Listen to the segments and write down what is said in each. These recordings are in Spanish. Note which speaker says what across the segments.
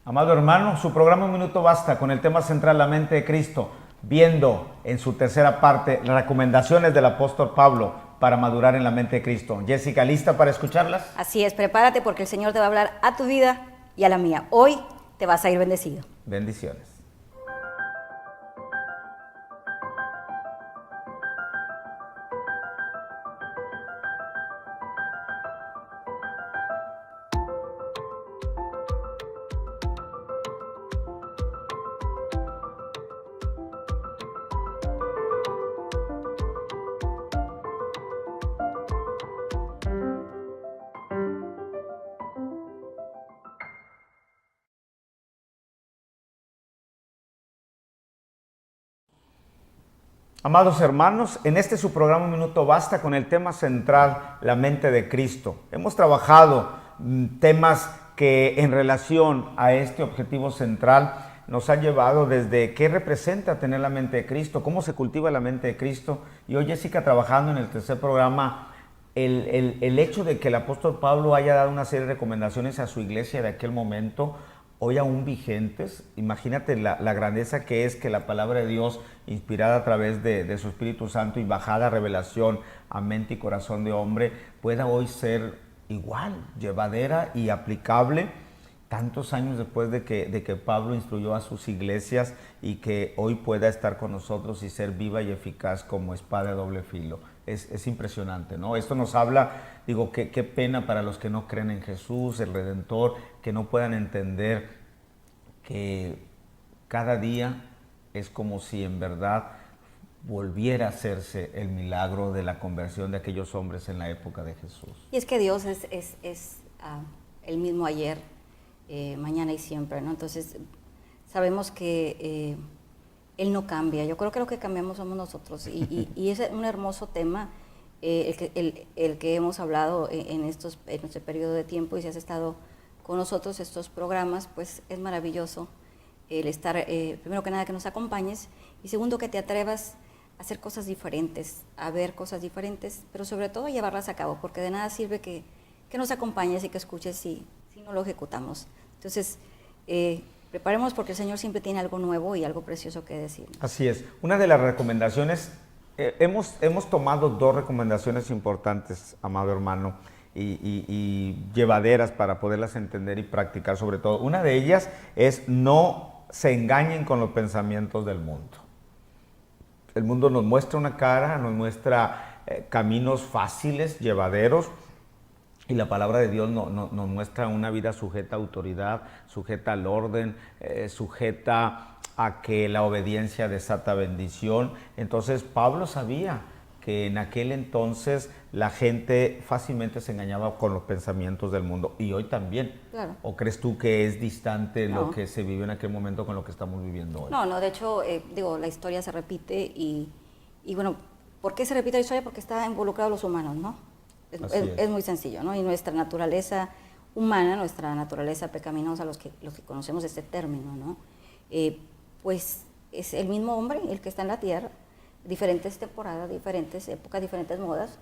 Speaker 1: Amado hermano, su programa Un Minuto Basta con el tema central La Mente de Cristo, viendo en su tercera parte las recomendaciones del apóstol Pablo para madurar en la mente de Cristo. Jessica, ¿lista para escucharlas?
Speaker 2: Así es, prepárate porque el Señor te va a hablar a tu vida y a la mía. Hoy te vas a ir bendecido.
Speaker 1: Bendiciones. Amados hermanos, en este su programa Un Minuto Basta con el tema central, la mente de Cristo. Hemos trabajado temas que en relación a este objetivo central nos han llevado desde qué representa tener la mente de Cristo, cómo se cultiva la mente de Cristo. Y hoy Jessica, trabajando en el tercer programa, el hecho de que el apóstol Pablo haya dado una serie de recomendaciones a su iglesia de aquel momento, hoy aún vigentes. Imagínate la grandeza que es que la palabra de Dios, inspirada a través de su Espíritu Santo y bajada a revelación a mente y corazón de hombre, pueda hoy ser igual, llevadera y aplicable tantos años después de que Pablo instruyó a sus iglesias, y que hoy pueda estar con nosotros y ser viva y eficaz como espada de doble filo. Es impresionante, ¿no? Esto nos habla, digo, qué pena para los que no creen en Jesús, el Redentor, que no puedan entender que cada día es como si en verdad volviera a hacerse el milagro de la conversión de aquellos hombres en la época de Jesús.
Speaker 2: Y es que Dios es el mismo ayer, mañana y siempre, ¿no? Entonces, sabemos que Él no cambia. Yo creo que lo que cambiamos somos nosotros. Y es un hermoso tema el que hemos hablado en este periodo de tiempo, y si has estado con nosotros estos programas, pues es maravilloso el estar, primero que nada, que nos acompañes, y segundo, que te atrevas a hacer cosas diferentes, a ver cosas diferentes, pero sobre todo llevarlas a cabo, porque de nada sirve que nos acompañes y que escuches si no lo ejecutamos. Entonces, preparemos, porque el Señor siempre tiene algo nuevo y algo precioso que decir.
Speaker 1: Así es. Una de las recomendaciones, hemos tomado dos recomendaciones importantes, amado hermano, y llevaderas para poderlas entender y practicar sobre todo. Una de ellas es: no se engañen con los pensamientos del mundo. El mundo nos muestra una cara, nos muestra caminos fáciles, llevaderos, y la palabra de Dios nos muestra una vida sujeta a autoridad, sujeta al orden, sujeta a que la obediencia desata bendición. Entonces Pablo sabía que en aquel entonces la gente fácilmente se engañaba con los pensamientos del mundo, y hoy también.
Speaker 2: Claro.
Speaker 1: ¿O crees tú que es distante
Speaker 2: No.
Speaker 1: lo que se vivió en aquel momento con lo que estamos viviendo hoy?
Speaker 2: No, de hecho, la historia se repite, y bueno, ¿por qué se repite la historia? Porque está involucrado los humanos, ¿no? Es muy sencillo, ¿no? Y nuestra naturaleza humana, nuestra naturaleza pecaminosa, los que conocemos este término, ¿no? Pues es el mismo hombre el que está en la tierra, diferentes temporadas, diferentes épocas, diferentes modas,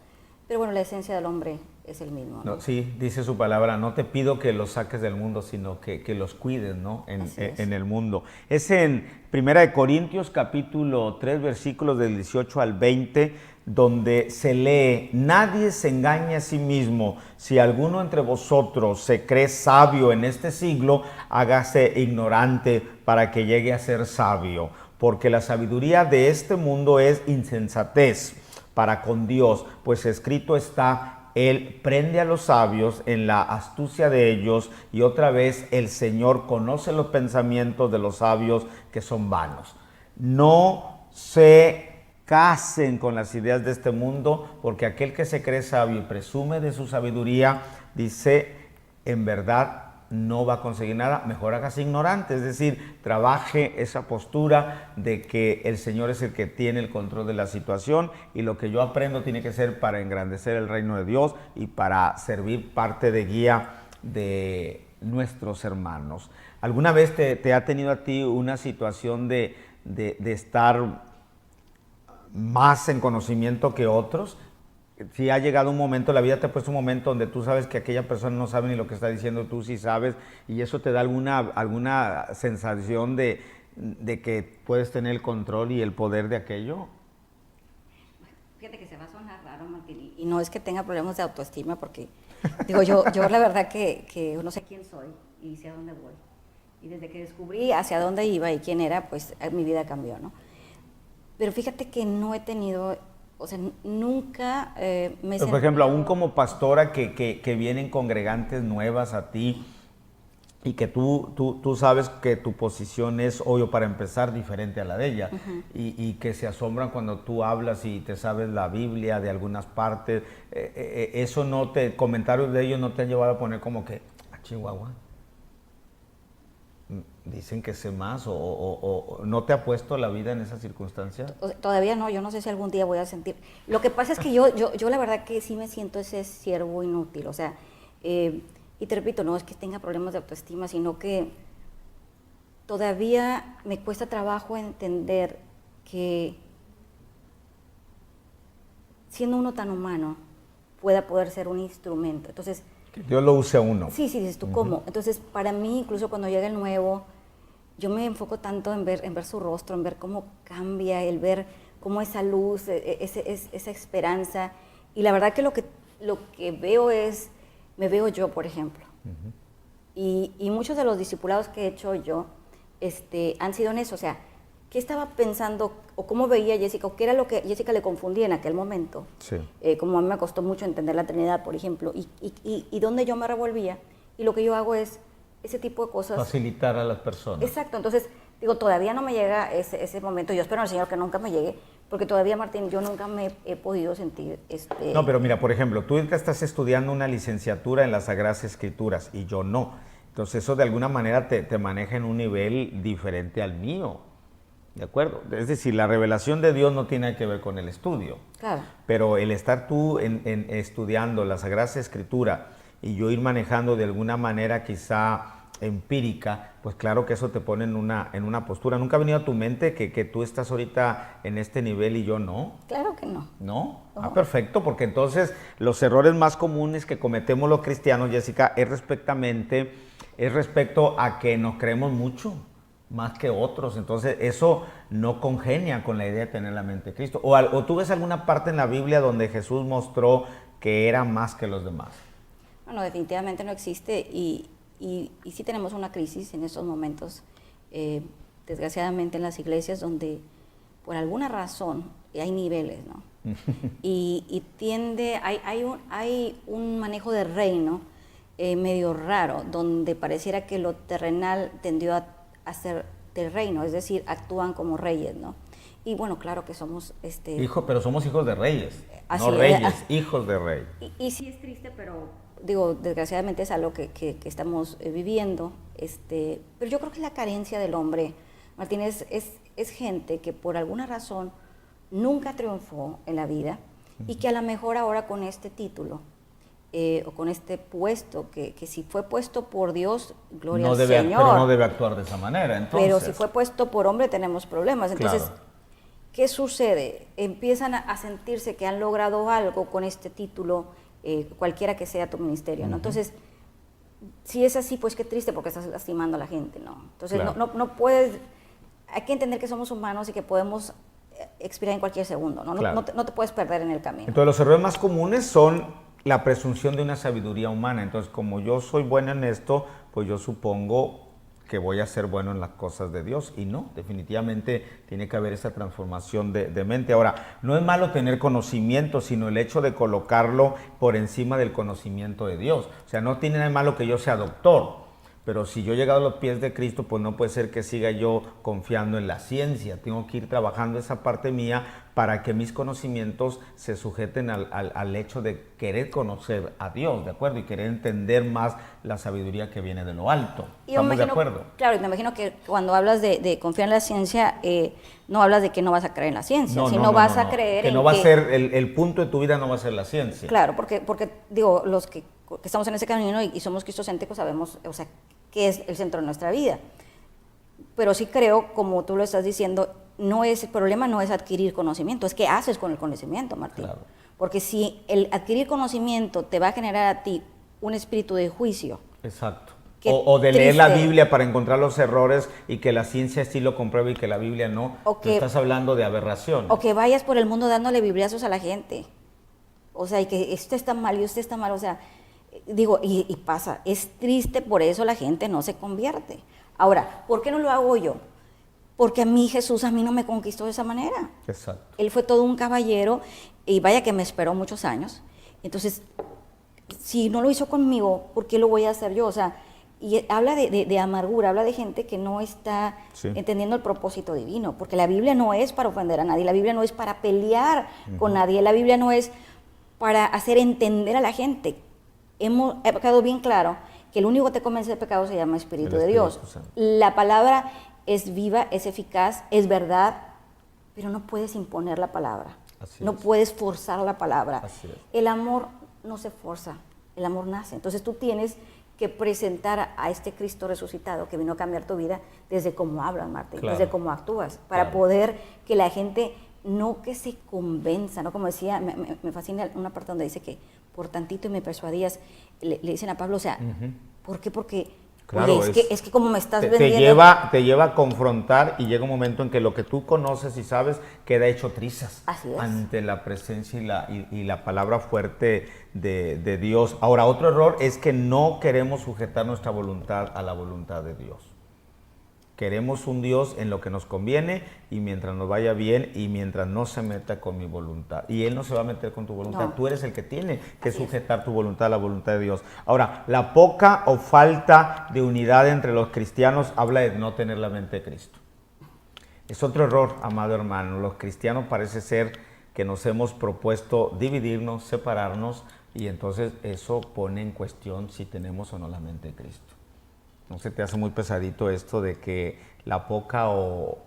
Speaker 2: pero bueno, la esencia del hombre es el mismo, ¿no?
Speaker 1: No, sí, dice su palabra: no te pido que los saques del mundo, sino que los cuides, ¿no? En el mundo. Es en 1 Corintios capítulo 3, versículos del 18 al 20, donde se lee: nadie se engañe a sí mismo. Si alguno entre vosotros se cree sabio en este siglo, hágase ignorante para que llegue a ser sabio, porque la sabiduría de este mundo es insensatez para con Dios, pues escrito está: Él prende a los sabios en la astucia de ellos. Y otra vez: el Señor conoce los pensamientos de los sabios, que son vanos. No se casen con las ideas de este mundo, porque aquel que se cree sabio y presume de su sabiduría, dice, en verdad no va a conseguir nada. Mejor hágase ignorante, es decir, trabaje esa postura de que el Señor es el que tiene el control de la situación, y lo que yo aprendo tiene que ser para engrandecer el reino de Dios y para servir parte de guía de nuestros hermanos. ¿Alguna vez te ha tenido a ti una situación de estar más en conocimiento que otros? si ha llegado un momento, la vida te ha puesto un momento donde tú sabes que aquella persona no sabe ni lo que está diciendo, tú sí sabes, y eso te da alguna sensación de que puedes tener el control y el poder de aquello.
Speaker 2: Fíjate que se va a sonar raro, Martín, y no es que tenga problemas de autoestima, porque digo, yo la verdad que no sé quién soy y sé a dónde voy. Y desde que descubrí hacia dónde iba y quién era, pues mi vida cambió, ¿no? Pero fíjate que no he tenido, o sea, nunca me he
Speaker 1: sentido... Por ejemplo, aún como pastora que vienen congregantes nuevas a ti y que tú sabes que tu posición es, obvio, para empezar, diferente a la de ella, y que se asombran cuando tú hablas y te sabes la Biblia de algunas partes, eso comentarios de ellos no te han llevado a poner como que, Chihuahua, dicen que sé más, o ¿no te ha puesto la vida en esa circunstancia?
Speaker 2: Todavía no, yo no sé si algún día voy a sentir. Lo que pasa es que yo la verdad que sí me siento ese siervo inútil, o sea, y te repito, no es que tenga problemas de autoestima, sino que todavía me cuesta trabajo entender que siendo uno tan humano pueda poder ser un instrumento. Entonces,
Speaker 1: que Dios lo use a uno.
Speaker 2: Sí, dices tú, ¿cómo? Entonces, para mí, incluso cuando llega el nuevo, yo me enfoco tanto en ver su rostro, en ver cómo cambia, el ver cómo esa luz, esa esperanza. Y la verdad que lo que veo es, me veo yo, por ejemplo. Y muchos de los discipulados que he hecho yo han sido en eso. O sea, ¿qué estaba pensando o cómo veía Jessica o qué era lo que Jessica le confundía en aquel momento?
Speaker 1: Sí.
Speaker 2: Como a mí me costó mucho entender la Trinidad, por ejemplo, y dónde yo me revolvía. Y lo que yo hago es ese tipo de cosas.
Speaker 1: Facilitar a las personas.
Speaker 2: Exacto. Entonces, digo, todavía no me llega ese momento. Yo espero al Señor que nunca me llegue, porque todavía, Martín, yo nunca me he podido sentir...
Speaker 1: No, pero mira, por ejemplo, tú estás estudiando una licenciatura en las Sagradas Escrituras y yo no. Entonces eso de alguna manera te maneja en un nivel diferente al mío. ¿De acuerdo? Es decir, la revelación de Dios no tiene que ver con el estudio.
Speaker 2: Claro.
Speaker 1: Pero el estar tú estudiando la Sagrada Escritura y yo ir manejando de alguna manera quizá empírica, pues claro que eso te pone en una postura. ¿Nunca ha venido a tu mente que tú estás ahorita en este nivel y yo no?
Speaker 2: Claro que no.
Speaker 1: ¿No? Ah, perfecto, porque entonces los errores más comunes que cometemos los cristianos, Jessica, es respecto a que nos creemos mucho más que otros. Entonces eso no congenia con la idea de tener la mente de Cristo. ¿O tú ves alguna parte en la Biblia donde Jesús mostró que era más que los demás?
Speaker 2: Bueno, definitivamente no existe y sí tenemos una crisis en estos momentos, desgraciadamente en las iglesias donde por alguna razón hay niveles, ¿no? y hay un manejo de reino medio raro, donde pareciera que lo terrenal tendió a ser del reino, es decir, actúan como reyes, ¿no? Y bueno, claro que somos...
Speaker 1: pero somos hijos de reyes, no reyes, hijos de rey.
Speaker 2: Y sí es triste, pero digo, desgraciadamente es algo que estamos viviendo, pero yo creo que la carencia del hombre, Martín, es gente que por alguna razón nunca triunfó en la vida y que a lo mejor ahora con este título o con este puesto, que si fue puesto por Dios, gloria al Señor.
Speaker 1: Pero no debe actuar de esa manera, entonces.
Speaker 2: Pero si fue puesto por hombre tenemos problemas. Entonces, claro. ¿Qué sucede? Empiezan a sentirse que han logrado algo con este título, cualquiera que sea tu ministerio, ¿no? Entonces, si es así, pues qué triste porque estás lastimando a la gente, ¿no? Entonces, claro. no puedes, hay que entender que somos humanos y que podemos expirar en cualquier segundo, ¿no? Claro. No te puedes perder en el camino.
Speaker 1: Entonces, los errores más comunes son la presunción de una sabiduría humana. Entonces, como yo soy bueno en esto, pues yo supongo que voy a ser bueno en las cosas de Dios. Y no, definitivamente tiene que haber esa transformación de mente. Ahora, no es malo tener conocimiento, sino el hecho de colocarlo por encima del conocimiento de Dios. O sea, no tiene nada de malo que yo sea doctor, pero si yo he llegado a los pies de Cristo, pues no puede ser que siga yo confiando en la ciencia. Tengo que ir trabajando esa parte mía para que mis conocimientos se sujeten al hecho de querer conocer a Dios, ¿de acuerdo? Y querer entender más la sabiduría que viene de lo alto. ¿Estamos de acuerdo?
Speaker 2: Claro, y me imagino que cuando hablas de confiar en la ciencia, no hablas de que no vas a creer en la ciencia, sino vas a creer
Speaker 1: que
Speaker 2: en
Speaker 1: no va a ser, el punto de tu vida no va a ser la ciencia.
Speaker 2: Claro, porque digo, los que estamos en ese camino y somos cristocéntricos sabemos, o sea, qué es el centro de nuestra vida. Pero sí creo, como tú lo estás diciendo, el problema no es adquirir conocimiento, es qué haces con el conocimiento, Martín.
Speaker 1: Claro.
Speaker 2: Porque si el adquirir conocimiento te va a generar a ti un espíritu de juicio.
Speaker 1: Exacto. O de leer
Speaker 2: triste.
Speaker 1: la Biblia para encontrar los errores y que la ciencia sí lo compruebe y que la Biblia no. Estás hablando de aberración.
Speaker 2: O que vayas por el mundo dándole bibliazos a la gente. O sea, y que usted está mal y usted está mal. O sea, digo, y pasa. Es triste, por eso la gente no se convierte. Ahora, ¿por qué no lo hago yo? Porque a mí Jesús no me conquistó de esa manera.
Speaker 1: Exacto.
Speaker 2: Él fue todo un caballero y vaya que me esperó muchos años. Entonces, si no lo hizo conmigo, ¿por qué lo voy a hacer yo? O sea, y habla de amargura, habla de gente que no está entendiendo el propósito divino, porque la Biblia no es para ofender a nadie, la Biblia no es para pelear con nadie, la Biblia no es para hacer entender a la gente. Ha quedado bien claro que el único que te convence de pecado se llama Espíritu de Dios. La palabra es viva, es eficaz, es verdad, pero no puedes imponer la palabra. No puedes forzar la palabra. El amor no se forza, el amor nace. Entonces tú tienes que presentar a este Cristo resucitado que vino a cambiar tu vida desde cómo hablas, Martín, desde cómo actúas, para poder que la gente no que se convenza, ¿no? Como decía, me fascina una parte donde dice que por tantito y me persuadías, le dicen a Pablo, o sea, ¿por qué? Porque
Speaker 1: claro,
Speaker 2: oye, es que como me estás vendiendo...
Speaker 1: Te lleva a confrontar y llega un momento en que lo que tú conoces y sabes queda hecho trizas ante la presencia y la palabra fuerte de Dios. Ahora, otro error es que no queremos sujetar nuestra voluntad a la voluntad de Dios. Queremos un Dios en lo que nos conviene y mientras nos vaya bien y mientras no se meta con mi voluntad. Y Él no se va a meter con tu voluntad. No. Tú eres el que tiene que sujetar tu voluntad a la voluntad de Dios. Ahora, la poca o falta de unidad entre los cristianos habla de no tener la mente de Cristo. Es otro error, amado hermano. Los cristianos parece ser que nos hemos propuesto dividirnos, separarnos, y entonces eso pone en cuestión si tenemos o no la mente de Cristo. ¿No se te hace muy pesadito esto de que la poca o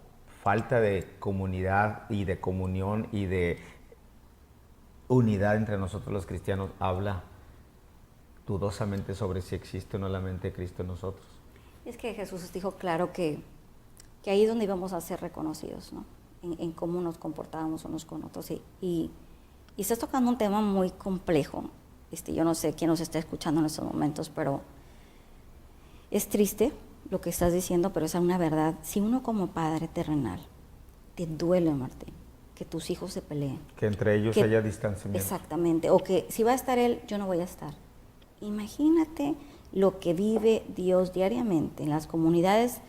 Speaker 1: falta de comunidad y de comunión y de unidad entre nosotros los cristianos habla dudosamente sobre si existe o no la mente de Cristo en nosotros?
Speaker 2: Es que Jesús dijo claro que ahí es donde íbamos a ser reconocidos, ¿no? En cómo nos comportábamos unos con otros. Y estás tocando un tema muy complejo. Yo no sé quién nos está escuchando en estos momentos, pero es triste lo que estás diciendo, pero es una verdad. Si uno como padre terrenal te duele, Martín, que tus hijos se peleen.
Speaker 1: Que entre ellos haya distanciamiento.
Speaker 2: Exactamente. O que si va a estar él, yo no voy a estar. Imagínate lo que vive Dios diariamente en las comunidades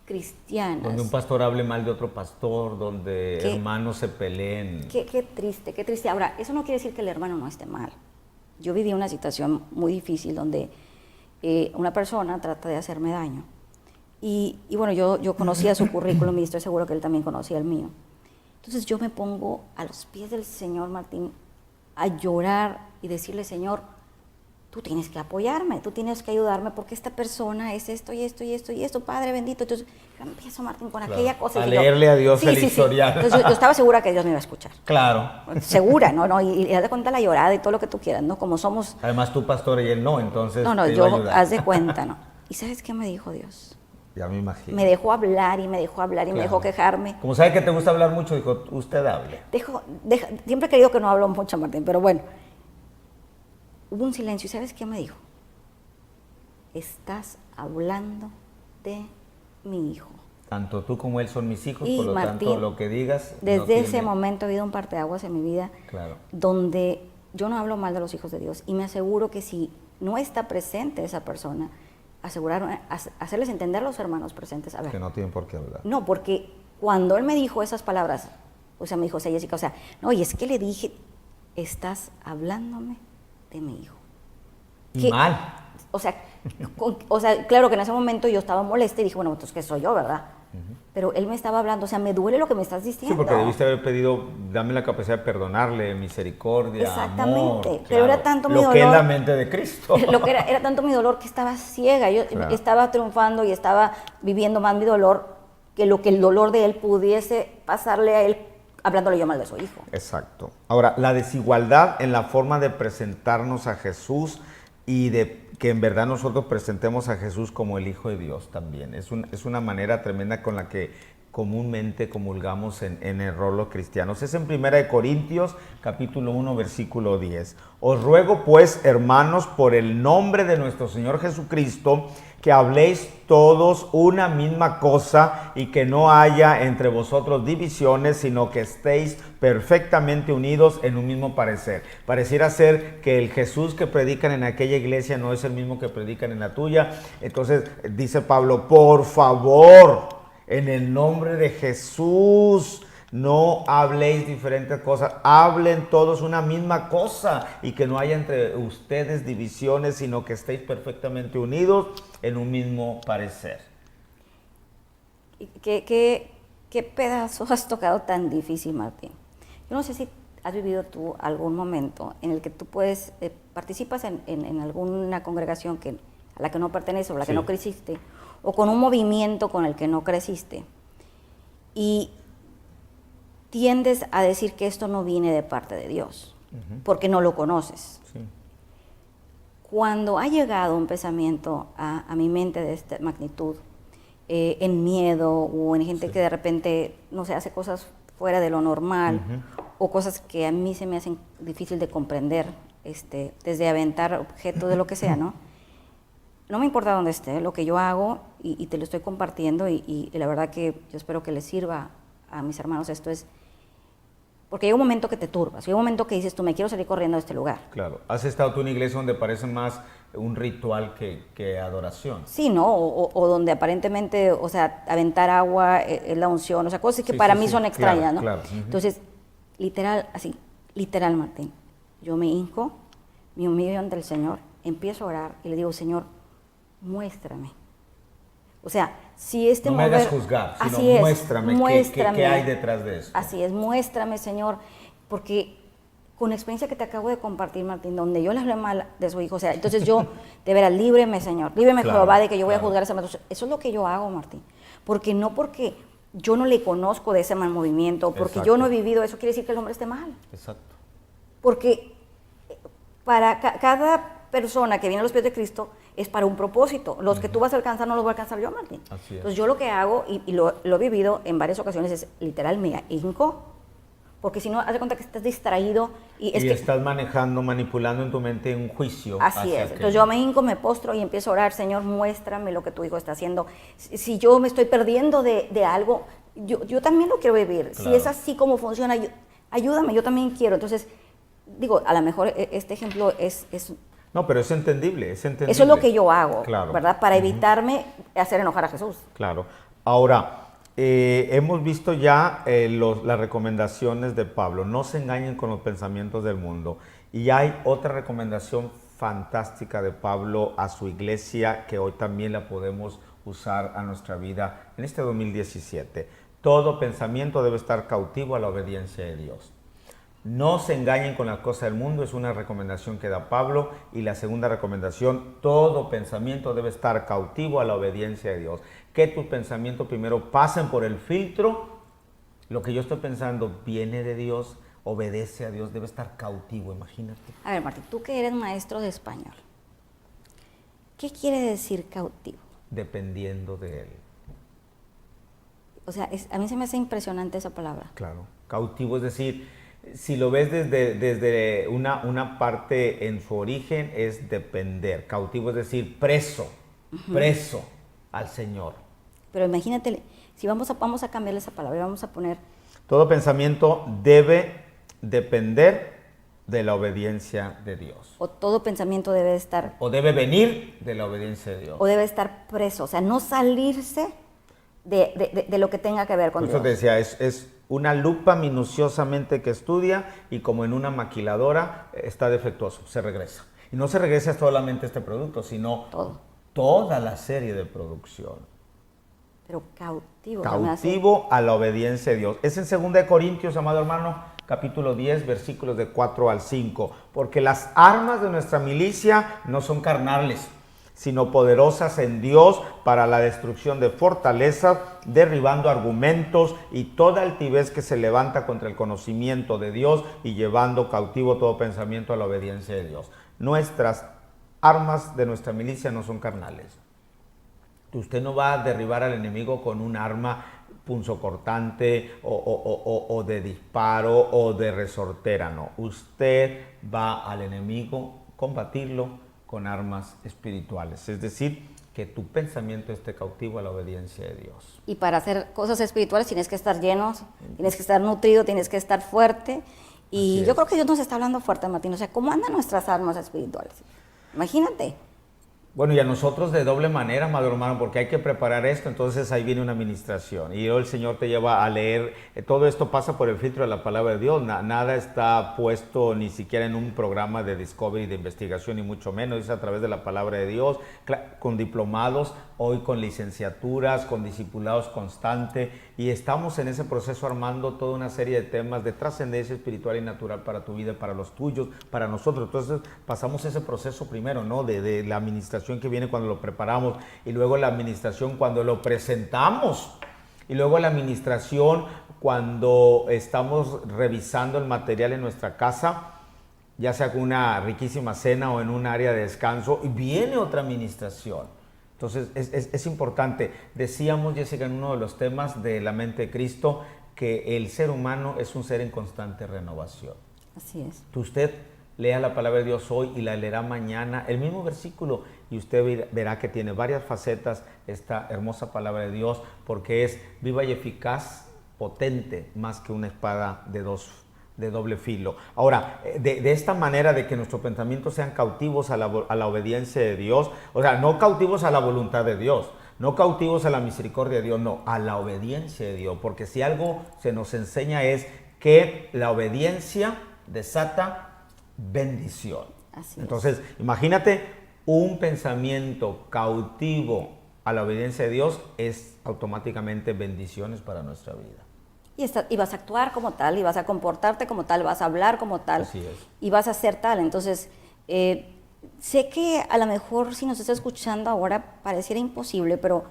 Speaker 2: cristianas.
Speaker 1: Donde un pastor hable mal de otro pastor, donde hermanos se peleen.
Speaker 2: Qué triste, qué triste. Ahora, eso no quiere decir que el hermano no esté mal. Yo viví una situación muy difícil donde una persona trata de hacerme daño. Y bueno, yo conocía su currículum y estoy seguro que él también conocía el mío. Entonces yo me pongo a los pies del Señor, Martín, a llorar y decirle, Señor, tú tienes que apoyarme, tú tienes que ayudarme porque esta persona es esto y esto y esto y esto, Padre bendito. Entonces yo empiezo, Martín, con aquella cosa.
Speaker 1: A leerle a Dios el historial.
Speaker 2: Entonces yo estaba segura que Dios me iba a escuchar.
Speaker 1: Claro.
Speaker 2: Segura, ¿no? Y haz de cuenta la llorada y todo lo que tú quieras, ¿no? Como somos...
Speaker 1: Además tú pastor y él no, entonces
Speaker 2: No, yo haz de cuenta, ¿no? ¿Y sabes qué me dijo Dios?
Speaker 1: Ya me imagino.
Speaker 2: Me dejó hablar y me dejó hablar y me dejó quejarme.
Speaker 1: Como sabe que te gusta hablar mucho, dijo, usted hable.
Speaker 2: Siempre he querido que no hablo mucho, Martín, pero bueno. Hubo un silencio y ¿sabes qué me dijo? Estás hablando de mi hijo.
Speaker 1: Tanto tú como él son mis hijos,
Speaker 2: y
Speaker 1: por lo
Speaker 2: Martín,
Speaker 1: tanto lo que digas...
Speaker 2: Desde ese momento ha habido un parteaguas en mi vida,
Speaker 1: claro,
Speaker 2: donde yo no hablo mal de los hijos de Dios y me aseguro que si no está presente esa persona, hacerles entender a los hermanos presentes, a ver,
Speaker 1: que no tienen por qué hablar.
Speaker 2: No, porque cuando él me dijo esas palabras, o sea, me dijo, o sea, Jessica, o sea, no, y es que le dije, estás hablándome de mi hijo.
Speaker 1: Y mal.
Speaker 2: O sea, claro que en ese momento yo estaba molesta y dije, bueno, entonces, ¿qué soy yo, verdad? Pero él me estaba hablando, o sea, me duele lo que me estás diciendo.
Speaker 1: Sí, porque debiste haber pedido, dame la capacidad de perdonarle, misericordia,
Speaker 2: exactamente,
Speaker 1: amor,
Speaker 2: pero
Speaker 1: claro,
Speaker 2: era tanto mi dolor.
Speaker 1: Lo que es la mente de Cristo.
Speaker 2: Lo que era tanto mi dolor que estaba ciega, yo estaba triunfando y estaba viviendo más mi dolor que lo que el dolor de él pudiese pasarle a él hablándole yo mal de su hijo.
Speaker 1: Exacto. Ahora, la desigualdad en la forma de presentarnos a Jesús y de que en verdad nosotros presentemos a Jesús como el Hijo de Dios también. Es una manera tremenda con la que comúnmente comulgamos en error los cristianos. Es en 1 Corintios, capítulo 1, versículo 10. Os ruego pues, hermanos, por el nombre de nuestro Señor Jesucristo, que habléis todos una misma cosa y que no haya entre vosotros divisiones, sino que estéis perfectamente unidos en un mismo parecer. Pareciera ser que el Jesús que predican en aquella iglesia no es el mismo que predican en la tuya. Entonces dice Pablo, por favor, en el nombre de Jesús, no habléis diferentes cosas, hablen todos una misma cosa y que no haya entre ustedes divisiones, sino que estéis perfectamente unidos en un mismo parecer.
Speaker 2: ¿Qué pedazo has tocado tan difícil, Martín? Yo no sé si has vivido tú algún momento en el que tú puedes, participas en alguna congregación a la que no perteneces o a la que no creciste, o con un movimiento con el que no creciste, y tiendes a decir que esto no viene de parte de Dios, porque no lo conoces. Sí. Cuando ha llegado un pensamiento a mi mente de esta magnitud, en miedo o en gente que de repente, no sé, hace cosas fuera de lo normal, o cosas que a mí se me hacen difícil de comprender, desde aventar objetos de lo que sea, ¿no? No me importa dónde esté, lo que yo hago, y te lo estoy compartiendo, y la verdad que yo espero que les sirva a mis hermanos esto, es porque hay un momento que te turbas, hay un momento que dices, tú me quiero salir corriendo de este lugar.
Speaker 1: Claro. ¿Has estado tú en una iglesia donde parece más un ritual que adoración?
Speaker 2: Sí, ¿no? O donde aparentemente, o sea, aventar agua es la unción, o sea, cosas que para mí son extrañas, ¿no?
Speaker 1: Claro.
Speaker 2: Entonces, literal, Martín, yo me hinco, me humillo ante el Señor, empiezo a orar y le digo, Señor, muéstrame. O sea, si
Speaker 1: no me hagas juzgar, sino muéstrame qué hay detrás de eso.
Speaker 2: Así es, muéstrame, Señor, porque con experiencia que te acabo de compartir, Martín, donde yo le hablé mal de su hijo, o sea, entonces yo, de veras, líbreme, Señor, líbreme, Jehová, de que yo voy a juzgar a ese maestro. Eso es lo que yo hago, Martín, porque yo no le conozco de ese mal movimiento, porque yo no he vivido eso, quiere decir que el hombre esté mal.
Speaker 1: Exacto.
Speaker 2: Porque para cada persona que viene a los pies de Cristo es para un propósito. Los que tú vas a alcanzar no los voy a alcanzar yo, Martín.
Speaker 1: Así es.
Speaker 2: Entonces yo lo que hago, y lo he vivido en varias ocasiones, es literal me hinco, porque si no, haz de cuenta que estás distraído. Y
Speaker 1: estás manipulando en tu mente un juicio.
Speaker 2: Así es. Entonces yo me hinco, me postro y empiezo a orar, Señor, muéstrame lo que tu hijo está haciendo. Si yo me estoy perdiendo de algo, yo también lo quiero vivir. Claro. Si es así como funciona, ayúdame, yo también quiero. Entonces, digo, a lo mejor este ejemplo es
Speaker 1: no, pero es entendible. Eso
Speaker 2: es lo que yo hago, claro, ¿verdad? Para evitarme hacer enojar a Jesús.
Speaker 1: Claro. Ahora, hemos visto ya las recomendaciones de Pablo. No se engañen con los pensamientos del mundo. Y hay otra recomendación fantástica de Pablo a su iglesia que hoy también la podemos usar a nuestra vida en este 2017. Todo pensamiento debe estar cautivo a la obediencia de Dios. No se engañen con las cosas del mundo, es una recomendación que da Pablo. Y la segunda recomendación, todo pensamiento debe estar cautivo a la obediencia de Dios. Que tus pensamientos primero pasen por el filtro. Lo que yo estoy pensando viene de Dios, obedece a Dios, debe estar cautivo, imagínate.
Speaker 2: A ver, Martín, tú que eres maestro de español, ¿qué quiere decir cautivo?
Speaker 1: Dependiendo de Él.
Speaker 2: O sea, a mí se me hace impresionante esa palabra.
Speaker 1: Claro, cautivo es decir, si lo ves desde una parte en su origen, es depender. Cautivo es decir, preso al Señor.
Speaker 2: Pero imagínate, si vamos a cambiarle esa palabra, vamos a poner...
Speaker 1: Todo pensamiento debe depender de la obediencia de Dios.
Speaker 2: O todo pensamiento debe estar...
Speaker 1: O debe venir de la obediencia de Dios.
Speaker 2: O debe estar preso, o sea, no salirse de lo que tenga que ver con Dios.
Speaker 1: Por eso te decía, es una lupa minuciosamente que estudia y como en una maquiladora está defectuoso, se regresa. Y no se regresa solamente este producto, sino toda la serie de producción.
Speaker 2: Pero cautivo.
Speaker 1: Cautivo a la obediencia de Dios. Es en 2 Corintios, amado hermano, capítulo 10, versículos de 4 al 5. Porque las armas de nuestra milicia no son carnales, sino poderosas en Dios para la destrucción de fortalezas, derribando argumentos y toda altivez que se levanta contra el conocimiento de Dios y llevando cautivo todo pensamiento a la obediencia de Dios. Nuestras armas de nuestra milicia no son carnales. Usted no va a derribar al enemigo con un arma punzocortante o de disparo o de resortera, no. Usted va al enemigo, combatirlo con armas espirituales, es decir, que tu pensamiento esté cautivo a la obediencia de Dios.
Speaker 2: Y para hacer cosas espirituales tienes que estar llenos, tienes que estar nutrido, tienes que estar fuerte. Y yo creo que Dios nos está hablando fuerte, Martín. O sea, ¿cómo andan nuestras armas espirituales? Imagínate.
Speaker 1: Bueno, y a nosotros de doble manera, amado hermano, porque hay que preparar esto, entonces ahí viene una administración. Y hoy el Señor te lleva a leer, todo esto pasa por el filtro de la palabra de Dios, nada está puesto ni siquiera en un programa de discovery, de investigación, ni mucho menos, es a través de la palabra de Dios, con diplomados, hoy con licenciaturas, con discipulados constantes, y estamos en ese proceso armando toda una serie de temas de trascendencia espiritual y natural para tu vida, para los tuyos, para nosotros. Entonces pasamos ese proceso primero, ¿no? De la administración que viene cuando lo preparamos, y luego la administración cuando lo presentamos, y luego la administración cuando estamos revisando el material en nuestra casa, ya sea con una riquísima cena o en un área de descanso, y viene otra administración. Entonces es importante. Decíamos, Jessica, en uno de los temas de la mente de Cristo, que el ser humano es un ser en constante renovación.
Speaker 2: Así es.
Speaker 1: Usted lea la palabra de Dios hoy y la leerá mañana, el mismo versículo, y usted verá que tiene varias facetas esta hermosa palabra de Dios, porque es viva y eficaz, potente, más que una espada de doble filo. Ahora, de esta manera de que nuestros pensamientos sean cautivos a la obediencia de Dios, o sea, no cautivos a la voluntad de Dios, no cautivos a la misericordia de Dios, no, a la obediencia de Dios, porque si algo se nos enseña es que la obediencia desata bendición. Entonces, imagínate un pensamiento cautivo a la obediencia de Dios es automáticamente bendiciones para nuestra vida.
Speaker 2: Y vas a actuar como tal, y vas a comportarte como tal, vas a hablar como tal.
Speaker 1: Así es.
Speaker 2: Y vas a ser tal. Entonces, sé que a lo mejor si nos está escuchando ahora pareciera imposible, pero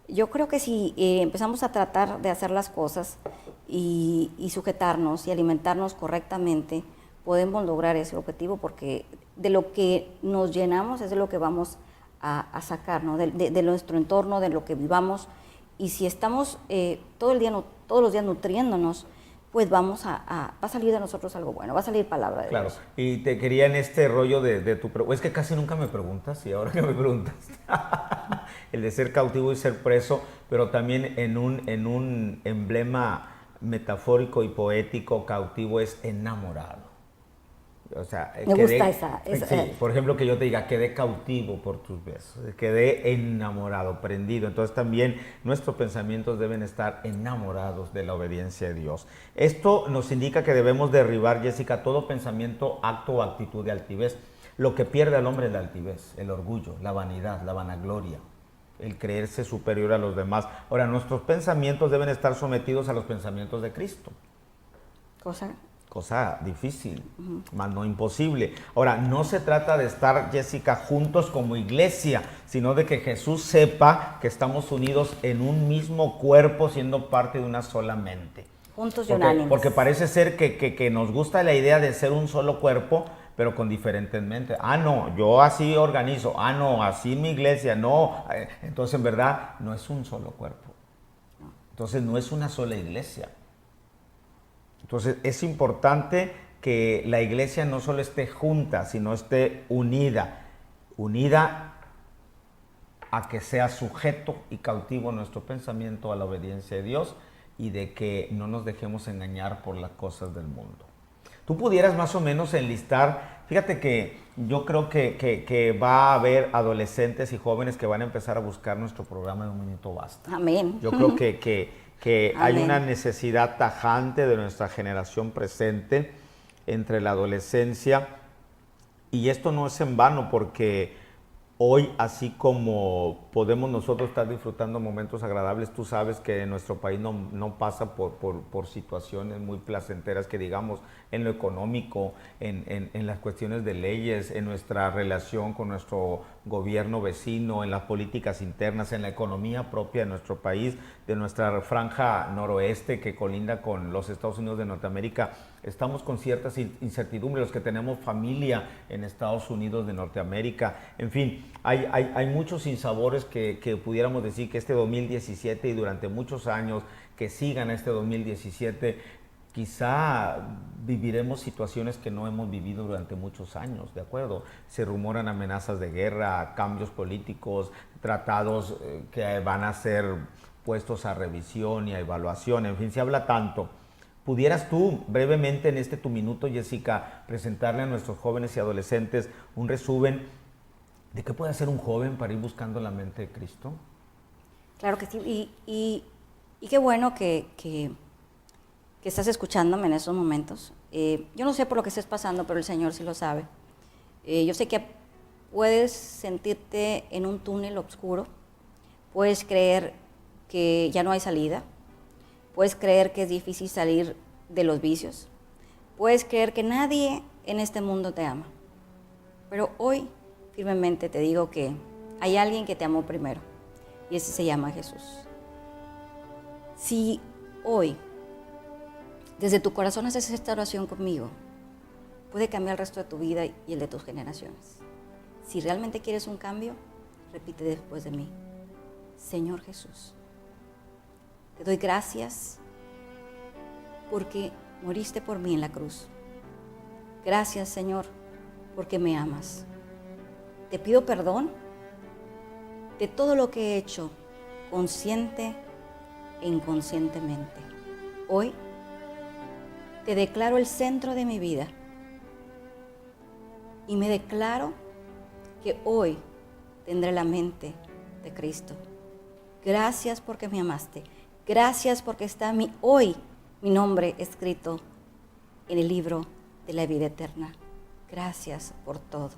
Speaker 2: yo creo que si empezamos a tratar de hacer las cosas y sujetarnos y alimentarnos correctamente, podemos lograr ese objetivo, porque de lo que nos llenamos es de lo que vamos a sacar, ¿no? de nuestro entorno, de lo que vivamos. Y si estamos todos los días nutriéndonos, pues va a salir de nosotros algo bueno, va a salir palabra de Dios.
Speaker 1: Claro, y te quería en este rollo de tu pregunta, es que casi nunca me preguntas, y ahora que me preguntas, el de ser cautivo y ser preso, pero también en un emblema metafórico y poético, cautivo es enamorado. O sea,
Speaker 2: me gusta esa.
Speaker 1: Sí, por ejemplo, que yo te diga, quedé cautivo por tus besos, quedé enamorado, prendido. Entonces también nuestros pensamientos deben estar enamorados de la obediencia de Dios. Esto nos indica que debemos derribar, Jessica, todo pensamiento, acto o actitud de altivez. Lo que pierde al hombre es la altivez, el orgullo, la vanidad, la vanagloria, el creerse superior a los demás. Ahora, nuestros pensamientos deben estar sometidos a los pensamientos de Cristo. Cosa difícil, más no imposible. Ahora, no se trata de estar, Jessica, juntos como iglesia, sino de que Jesús sepa que estamos unidos en un mismo cuerpo, siendo parte de una sola mente.
Speaker 2: Juntos y unánimes.
Speaker 1: Porque parece ser que nos gusta la idea de ser un solo cuerpo, pero con diferentes mentes. Ah, no, yo así organizo. Ah, no, así mi iglesia. No. Entonces, en verdad, no es un solo cuerpo. Entonces, no es una sola iglesia. Entonces es importante que la iglesia no solo esté junta, sino esté unida a que sea sujeto y cautivo nuestro pensamiento a la obediencia de Dios, y de que no nos dejemos engañar por las cosas del mundo. Tú pudieras más o menos enlistar, fíjate que yo creo que va a haber adolescentes y jóvenes que van a empezar a buscar nuestro programa de Un Minuto Basta.
Speaker 2: Amén.
Speaker 1: Yo creo que hay una necesidad tajante de nuestra generación presente entre la adolescencia, y esto no es en vano, porque hoy, así como podemos nosotros estar disfrutando momentos agradables, tú sabes que nuestro país no pasa por situaciones muy placenteras, que digamos, en lo económico, en las cuestiones de leyes, en nuestra relación con gobierno vecino, en las políticas internas, en la economía propia de nuestro país, de nuestra franja noroeste que colinda con los Estados Unidos de Norteamérica. Estamos con ciertas incertidumbres, los que tenemos familia en Estados Unidos de Norteamérica. En fin, hay muchos sinsabores que pudiéramos decir que este 2017 y durante muchos años que sigan este 2017, quizá viviremos situaciones que no hemos vivido durante muchos años, ¿de acuerdo? Se rumoran amenazas de guerra, cambios políticos, tratados que van a ser puestos a revisión y a evaluación, en fin, se habla tanto. ¿Pudieras tú brevemente en tu minuto, Jessica, presentarle a nuestros jóvenes y adolescentes un resumen de qué puede hacer un joven para ir buscando la mente de Cristo?
Speaker 2: Claro que sí, y qué bueno que estás escuchándome en esos momentos. Yo no sé por lo que estés pasando, pero el Señor sí lo sabe. Yo sé que puedes sentirte en un túnel oscuro, puedes creer que ya no hay salida, puedes creer que es difícil salir de los vicios, puedes creer que nadie en este mundo te ama. Pero hoy firmemente te digo que hay alguien que te amó primero, y ese se llama Jesús. Si hoy desde tu corazón haces esta oración conmigo, puede cambiar el resto de tu vida y el de tus generaciones. Si realmente quieres un cambio, repite después de mí: Señor Jesús, te doy gracias porque moriste por mí en la cruz. Gracias, Señor, porque me amas. Te pido perdón de todo lo que he hecho, consciente e inconscientemente. Hoy te declaro el centro de mi vida y me declaro que hoy tendré la mente de Cristo. Gracias porque me amaste. Gracias porque está hoy mi nombre escrito en el libro de la vida eterna. Gracias por todo.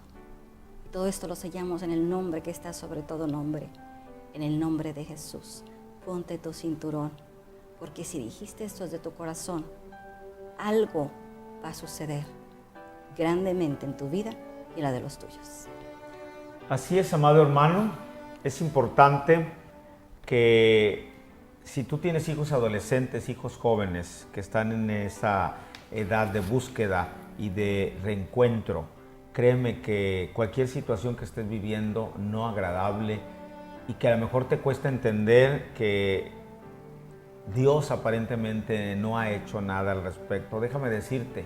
Speaker 2: Y todo esto lo sellamos en el nombre que está sobre todo nombre, en el nombre de Jesús. Ponte tu cinturón, porque si dijiste esto desde tu corazón, algo va a suceder grandemente en tu vida y en la de los tuyos.
Speaker 1: Así es, amado hermano, es importante que si tú tienes hijos adolescentes, hijos jóvenes que están en esa edad de búsqueda y de reencuentro, créeme que cualquier situación que estés viviendo no agradable y que a lo mejor te cuesta entender que Dios aparentemente no ha hecho nada al respecto, déjame decirte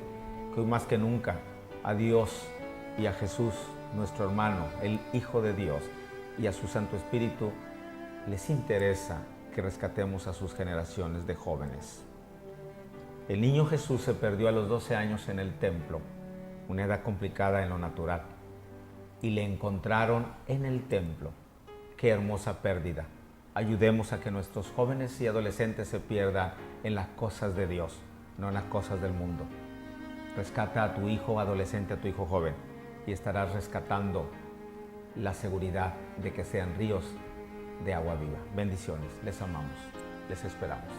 Speaker 1: que hoy más que nunca a Dios y a Jesús, nuestro hermano, el Hijo de Dios, y a su Santo Espíritu les interesa que rescatemos a sus generaciones de jóvenes. El niño Jesús se perdió a los 12 años en el templo, una edad complicada en lo natural, y le encontraron en el templo. Qué hermosa pérdida. Ayudemos a que nuestros jóvenes y adolescentes se pierdan en las cosas de Dios, no en las cosas del mundo. Rescata a tu hijo adolescente, a tu hijo joven, y estarás rescatando la seguridad de que sean ríos de agua viva. Bendiciones, les amamos, les esperamos.